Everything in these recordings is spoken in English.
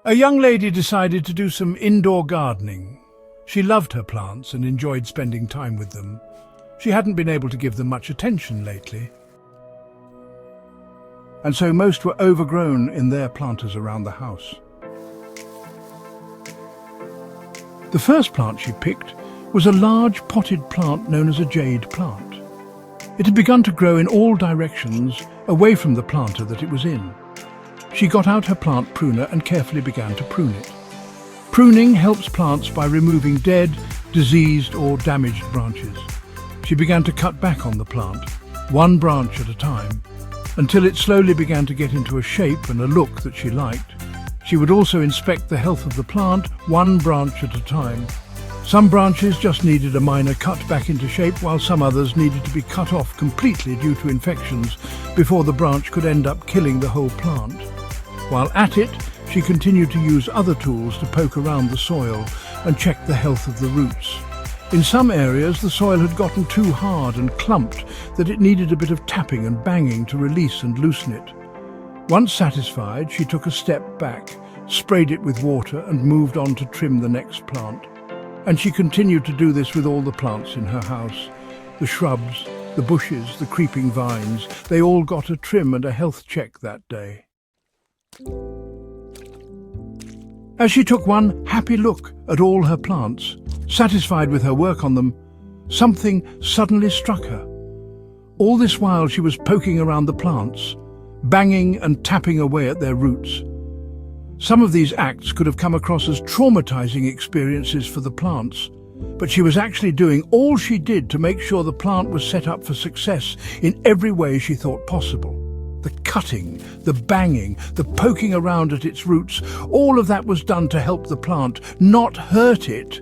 A young lady decided to do some indoor gardening. She loved her plants and enjoyed spending time with them. She hadn't been able to give them much attention lately, and so most were overgrown in their planters around the house. The first plant she picked was a large potted plant known as a jade plant. It had begun to grow in all directions away from the planter that it was in. She got out her plant pruner and carefully began to prune it. Pruning helps plants by removing dead, diseased or damaged branches. She began to cut back on the plant, one branch at a time, until it slowly began to get into a shape and a look that she liked. She would also inspect the health of the plant, one branch at a time. Some branches just needed a minor cut back into shape, while some others needed to be cut off completely due to infections before the branch could end up killing the whole plant. While at it, she continued to use other tools to poke around the soil and check the health of the roots. In some areas, the soil had gotten too hard and clumped that it needed a bit of tapping and banging to release and loosen it. Once satisfied, she took a step back, sprayed it with water and moved on to trim the next plant. And she continued to do this with all the plants in her house. The shrubs, the bushes, the creeping vines, they all got a trim and a health check that day. As she took one happy look at all her plants, satisfied with her work on them, something suddenly struck her. All this while she was poking around the plants, banging and tapping away at their roots. Some of these acts could have come across as traumatizing experiences for the plants, but she was actually doing all she did to make sure the plant was set up for success in every way she thought possible. The cutting, the banging, the poking around at its roots, all of that was done to help the plant, not hurt it.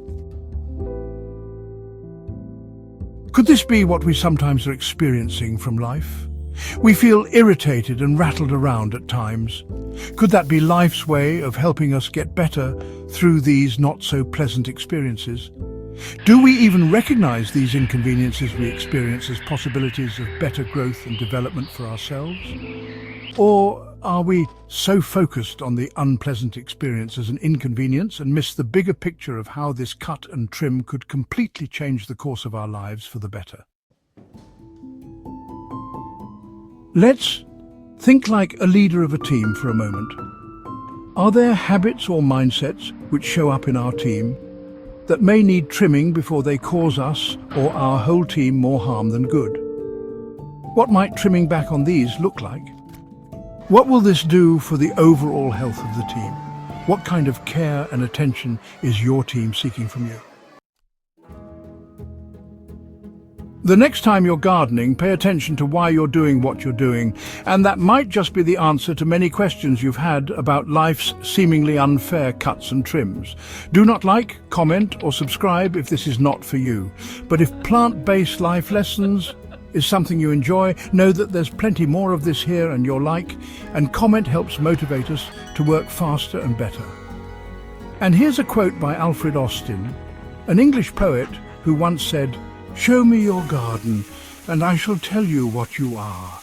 Could this be what we sometimes are experiencing from life? We feel irritated and rattled around at times. Could that be life's way of helping us get better through these not-so-pleasant experiences? Do we even recognize these inconveniences we experience as possibilities of better growth and development for ourselves? Or are we so focused on the unpleasant experience as an inconvenience and miss the bigger picture of how this cut and trim could completely change the course of our lives for the better? Let's think like a leader of a team for a moment. Are there habits or mindsets which show up in our team that may need trimming before they cause us or our whole team more harm than good? What might trimming back on these look like? What will this do for the overall health of the team? What kind of care and attention is your team seeking from you? The next time you're gardening, pay attention to why you're doing what you're doing, and that might just be the answer to many questions you've had about life's seemingly unfair cuts and trims. Do not like, comment, or subscribe if this is not for you. But if plant-based life lessons is something you enjoy, know that there's plenty more of this here and you're like, and comment helps motivate us to work faster and better. And here's a quote by Alfred Austin, an English poet who once said, "Show me your garden, and I shall tell you what you are.